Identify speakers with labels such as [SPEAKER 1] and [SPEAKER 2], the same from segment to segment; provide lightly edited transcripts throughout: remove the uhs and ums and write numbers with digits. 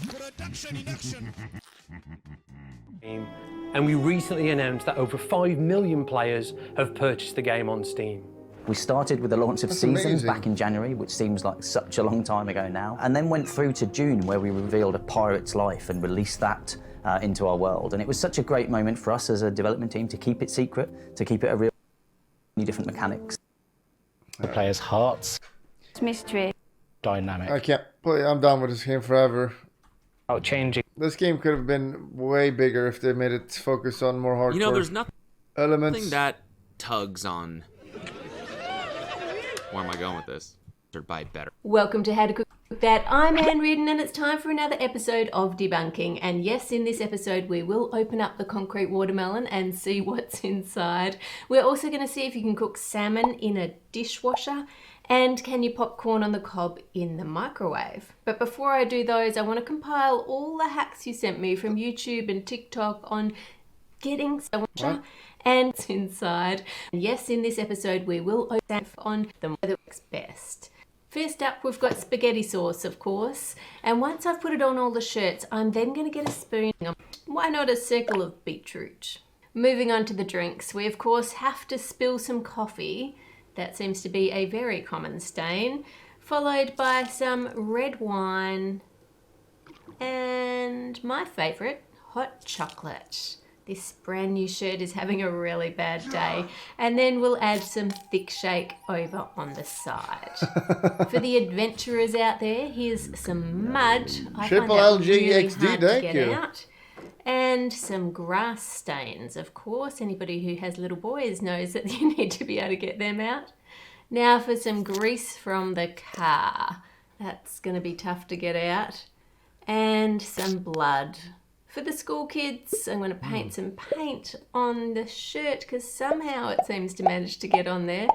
[SPEAKER 1] Production in action.
[SPEAKER 2] And we recently announced that over 5 million players have purchased the game on Steam.
[SPEAKER 3] We started with the launch of
[SPEAKER 4] That's
[SPEAKER 3] Seasons
[SPEAKER 4] amazing.
[SPEAKER 3] back in January, which seems like such a long time ago now, and then went through to June where we revealed A Pirate's Life and released that into our world. And it was such a great moment for us as a development team to keep it secret, to keep it a real many different mechanics.
[SPEAKER 5] The players' hearts.
[SPEAKER 6] Mystery.
[SPEAKER 5] Dynamic.
[SPEAKER 4] I can't play. I'm done with this game forever.
[SPEAKER 5] About changing.
[SPEAKER 4] This game could have been way bigger if they made it focus on more hardcore
[SPEAKER 7] You know, there's nothing
[SPEAKER 4] elements.
[SPEAKER 7] that tugs on. Where am I going with this? Or buy better.
[SPEAKER 6] Welcome to How to Cook That. I'm Anne Reardon and it's time for another episode of Debunking. And yes, in this episode we will open up the concrete watermelon and see what's inside. We're also going to see if you can cook salmon in a dishwasher and can you pop corn on the cob in the microwave. But before I do those, I want to compile all the hacks you sent me from YouTube and TikTok on getting salmon and what's inside. Yes, in this episode we will open on the way that works best. First up, we've got spaghetti sauce, of course, and once I've put it on all the shirts, I'm then going to get a spoon. Why not a circle of beetroot? Moving on to the drinks, we of course have to spill some coffee. That seems to be a very common stain, followed by some red wine and my favourite, hot chocolate. This brand new shirt is having a really bad day. And then we'll add some thick shake over on the side. For the adventurers out there, here's some mud. I find that really hard to get out. And some grass stains, of course. Anybody who has little boys knows that you need to be able to get them out. Now for some grease from the car. That's going to be tough to get out. And some blood. For the school kids, I'm going to paint some paint on the shirt because somehow it seems to manage to get on there.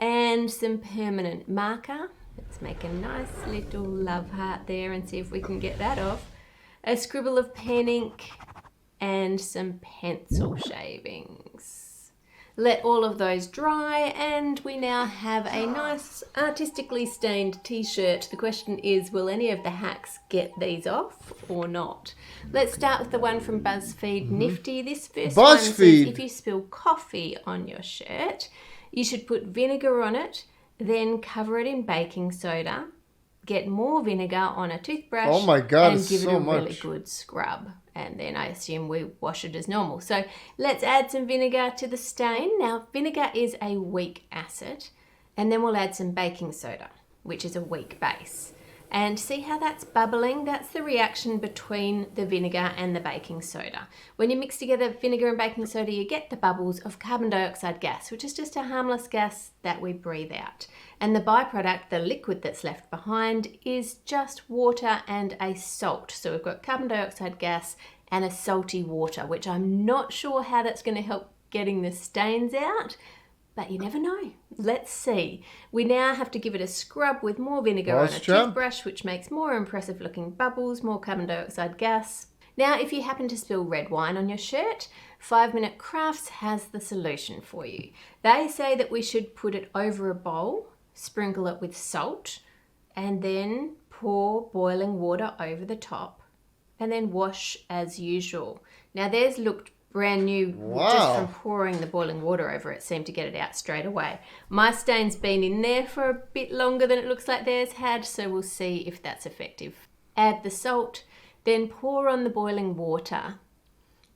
[SPEAKER 6] And some permanent marker. Let's make a nice little love heart there and see if we can get that off. A scribble of pen ink and some pencil shavings. Let all of those dry and we now have a nice artistically stained t-shirt. The question is, will any of the hacks get these off or not? Let's start with the one from BuzzFeed Nifty. This first one says if you spill coffee on your shirt, you should put vinegar on it, then cover it in baking soda, get more vinegar on a toothbrush and give it a really good scrub. And then I assume we wash it as normal. So let's add some vinegar to the stain. Now, vinegar is a weak acid. And then we'll add some baking soda, which is a weak base. And see how that's bubbling? That's the reaction between the vinegar and the baking soda. When you mix together vinegar and baking soda, you get the bubbles of carbon dioxide gas, which is just a harmless gas that we breathe out. And the byproduct, the liquid that's left behind, is just water and a salt. So we've got carbon dioxide gas and a salty water, which I'm not sure how that's going to help getting the stains out. But you never know. Let's see. We now have to give it a scrub with more vinegar on a toothbrush, which makes more impressive looking bubbles, more carbon dioxide gas. Now, if you happen to spill red wine on your shirt, 5 Minute Crafts has the solution for you. They say that we should put it over a bowl, sprinkle it with salt, and then pour boiling water over the top, and then wash as usual. Now, theirs looked brand new. Just from pouring the boiling water over it, seemed to get it out straight away. My stain's been in there for a bit longer than it looks like theirs had, so we'll see if that's effective. Add the salt, then pour on the boiling water.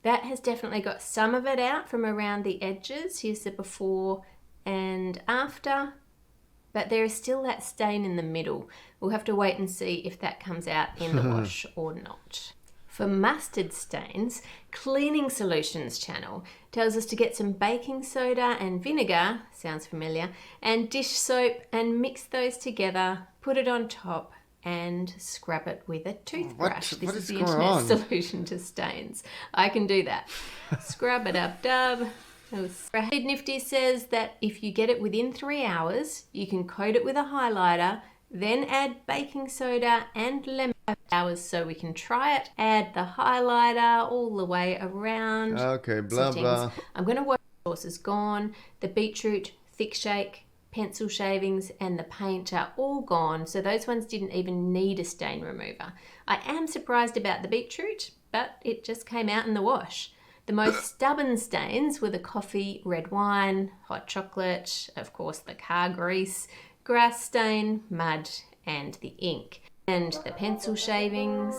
[SPEAKER 6] That has definitely got some of it out from around the edges. Here's the before and after, but there is still that stain in the middle. We'll have to wait and see if that comes out in the wash or not. For mustard stains, Cleaning Solutions channel tells us to get some baking soda and vinegar, sounds familiar, and dish soap and mix those together, put it on top and scrub it with a toothbrush. This is the internet solution to stains. I can do that. Scrub it up, dub. Nifty says that if you get it within 3 hours, you can coat it with a highlighter, then add baking soda and lemon hours so we can try it. Add the highlighter all the way around.
[SPEAKER 4] Okay, blah, blah.
[SPEAKER 6] I'm going to watch the sauce is gone, the beetroot, thick shake, pencil shavings and the paint are all gone, so those ones didn't even need a stain remover. I am surprised about the beetroot, but it just came out in the wash. The most stubborn stains were the coffee, red wine, hot chocolate, of course the car grease, grass stain, mud, and the ink. And the pencil shavings,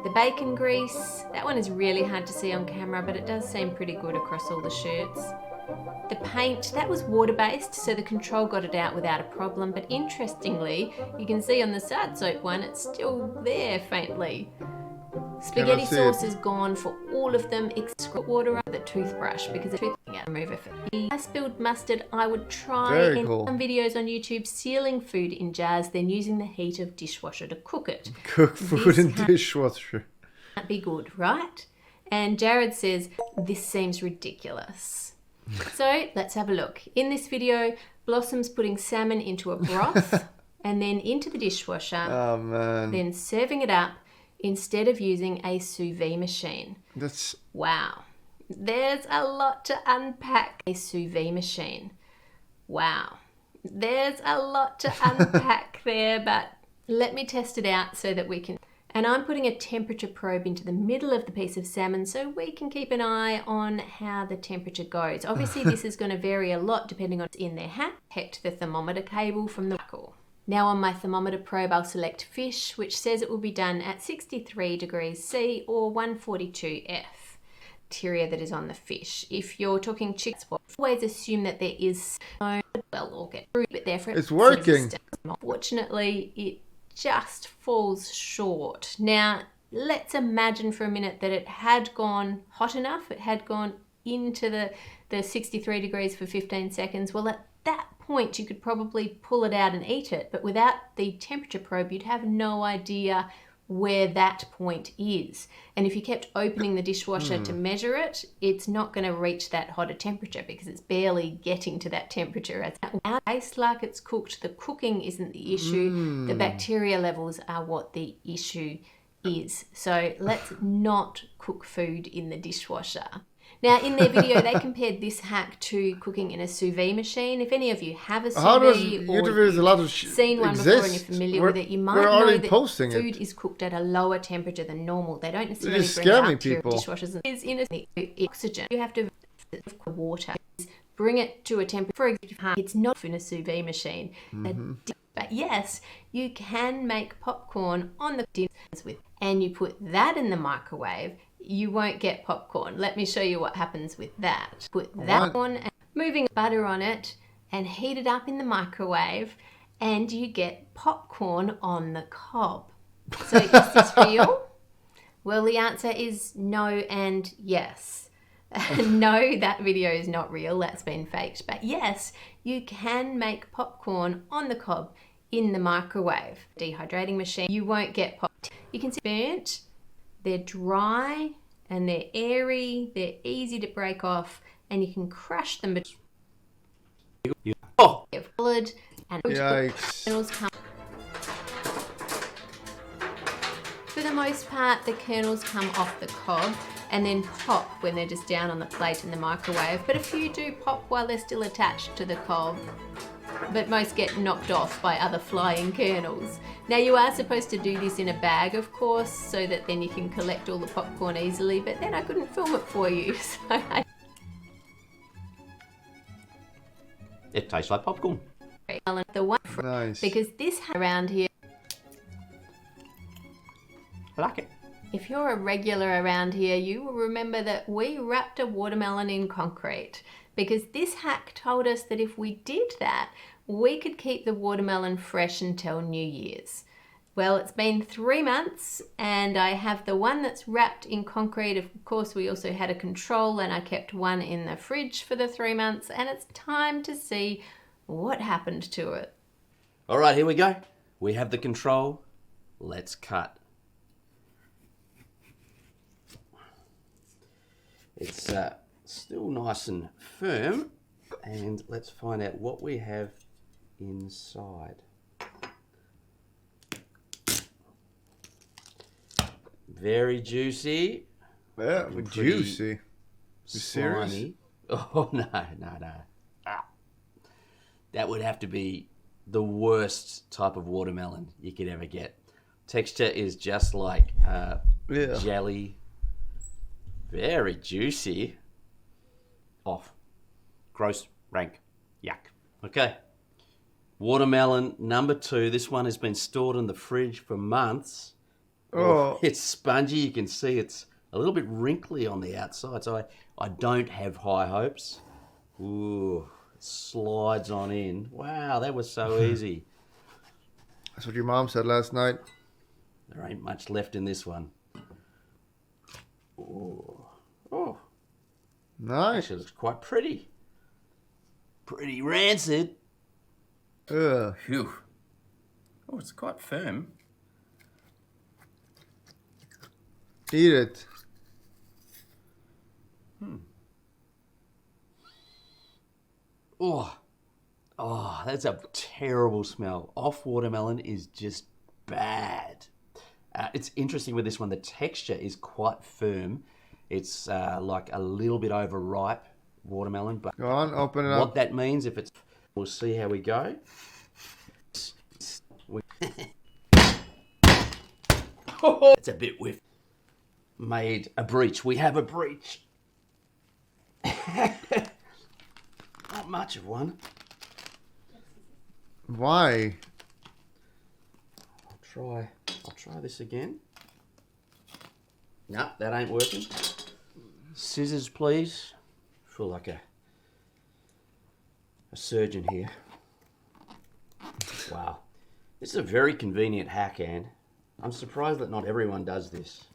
[SPEAKER 6] the bacon grease, that one is really hard to see on camera, but it does seem pretty good across all the shirts. The paint, that was water-based, so the control got it out without a problem, but interestingly, you can see on the Sard soap one, it's still there faintly. Spaghetti sauce is gone for all of them except water up the toothbrush because the toothbrush remover for me. I spilled mustard. I would try in some videos on YouTube sealing food in jars, then using the heat of dishwasher to cook it.
[SPEAKER 4] Cook food in dishwasher.
[SPEAKER 6] That'd be good, right? And Jared says, this seems ridiculous. So let's have a look. In this video, Blossom's putting salmon into a broth and then into the dishwasher.
[SPEAKER 4] Oh man.
[SPEAKER 6] Then serving it up instead of using a sous vide machine.
[SPEAKER 4] That's...
[SPEAKER 6] Wow. There's a lot to unpack. A sous vide machine. Wow. There's a lot to unpack there, but let me test it out so that we can... And I'm putting a temperature probe into the middle of the piece of salmon so we can keep an eye on how the temperature goes. Obviously, this is going to vary a lot depending on what's in their hat. Protect the thermometer cable from the buckle. Now on my thermometer probe, I'll select fish, which says it will be done at 63 degrees C or 142 F. Bacteria that is on the fish. If you're talking chicks, always assume that there is no but therefore
[SPEAKER 4] it's working.
[SPEAKER 6] Unfortunately, it just falls short. Now, let's imagine for a minute that it had gone hot enough, it had gone into the 63 degrees for 15 seconds. Well, at that point, you could probably pull it out and eat it, but without the temperature probe, you'd have no idea where that point is. And if you kept opening the dishwasher to measure it, it's not going to reach that hotter temperature because it's barely getting to that temperature. It tastes like it's cooked. The cooking isn't the issue. The bacteria levels are what the issue is. So let's not cook food in the dishwasher. Now, in their video, they compared this hack to cooking in a sous vide machine. If any of you have a sous vide or you've seen one before and you're familiar with it, you might know that food is cooked at a lower temperature than normal. They don't necessarily bring it up to your dishwashers. It's in oxygen. You have to water. Bring it to a temperature. For example, it's not in a sous vide machine. But yes, you can make popcorn on the dinners with, and you put that in the microwave. You won't get popcorn. Let me show you what happens with that. Put that on, and moving butter on it, and heat it up in the microwave, and you get popcorn on the cob. So is this real? Well, the answer is no and yes. No, that video is not real. That's been faked. But yes, you can make popcorn on the cob in the microwave. Dehydrating machine. You won't get pop. You can see burnt. They're dry and they're airy, they're easy to break off, and you can crush them. But solid and kernels come. For the most part, the kernels come off the cob and then pop when they're just down on the plate in the microwave. But a few do pop while they're still attached to the cob. But most get knocked off by other flying kernels. Now, you are supposed to do this in a bag, of course, so that then you can collect all the popcorn easily, but then I couldn't film it for you. So
[SPEAKER 1] it tastes like popcorn.
[SPEAKER 6] The one
[SPEAKER 4] nice.
[SPEAKER 6] Because this around here,
[SPEAKER 1] I like it.
[SPEAKER 6] if you're a regular around here, you will remember that we wrapped a watermelon in concrete. Because this hack told us that if we did that, we could keep the watermelon fresh until New Year's. Well, it's been 3 months and I have the one that's wrapped in concrete. Of course, we also had a control and I kept one in the fridge for the 3 months, and it's time to see what happened to it.
[SPEAKER 1] All right, here we go. We have the control. Let's cut. It's still nice and firm, and let's find out what we have inside. Very juicy.
[SPEAKER 4] Yeah, juicy. You serious?
[SPEAKER 1] Slimy. Oh, no. Ah. that would have to be the worst type of watermelon you could ever get. Texture is just like
[SPEAKER 4] Yeah.
[SPEAKER 1] jelly. Very juicy. Off. Gross, rank, yuck. Okay. Watermelon number 2. This one has been stored in the fridge for months.
[SPEAKER 4] Oh.
[SPEAKER 1] It's spongy. You can see it's a little bit wrinkly on the outside, so I don't have high hopes. Ooh, it slides on in. Wow, that was so easy.
[SPEAKER 4] That's what your mom said last night.
[SPEAKER 1] There ain't much left in this one. Ooh. Oh,
[SPEAKER 4] Nice.
[SPEAKER 1] actually looks quite pretty. Pretty rancid.
[SPEAKER 4] Ugh.
[SPEAKER 1] Phew. Oh, it's quite firm.
[SPEAKER 4] Eat it.
[SPEAKER 1] Oh, that's a terrible smell. Off watermelon is just bad. It's interesting with this one. The texture is quite firm. It's like a little bit overripe watermelon, but
[SPEAKER 4] Go on, open it
[SPEAKER 1] what
[SPEAKER 4] up.
[SPEAKER 1] that means, if it's, we'll see how we go. It's a bit whiff. Made a breach. We have a breach. Not much of one.
[SPEAKER 4] Why?
[SPEAKER 1] I'll try this again. No, that ain't working. Scissors, please. Feel like a surgeon here. Wow. This is a very convenient hack, Anne. I'm surprised that not everyone does this.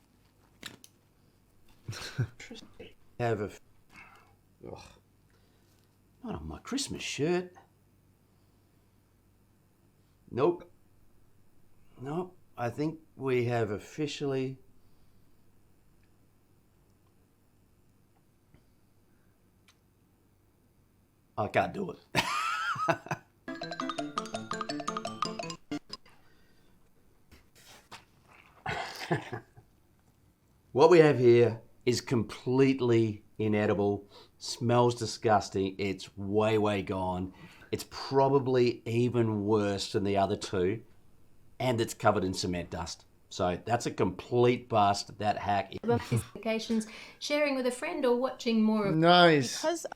[SPEAKER 1] Interesting. Have a... Ugh. Not on my Christmas shirt. Nope. Nope. I think we have officially... I can't do it. What we have here is completely inedible, smells disgusting, it's way gone. It's probably even worse than the other two, and it's covered in cement dust. So that's a complete bust, that hack.
[SPEAKER 6] Notifications, sharing with a friend, or watching more of
[SPEAKER 4] Nice.
[SPEAKER 8] Because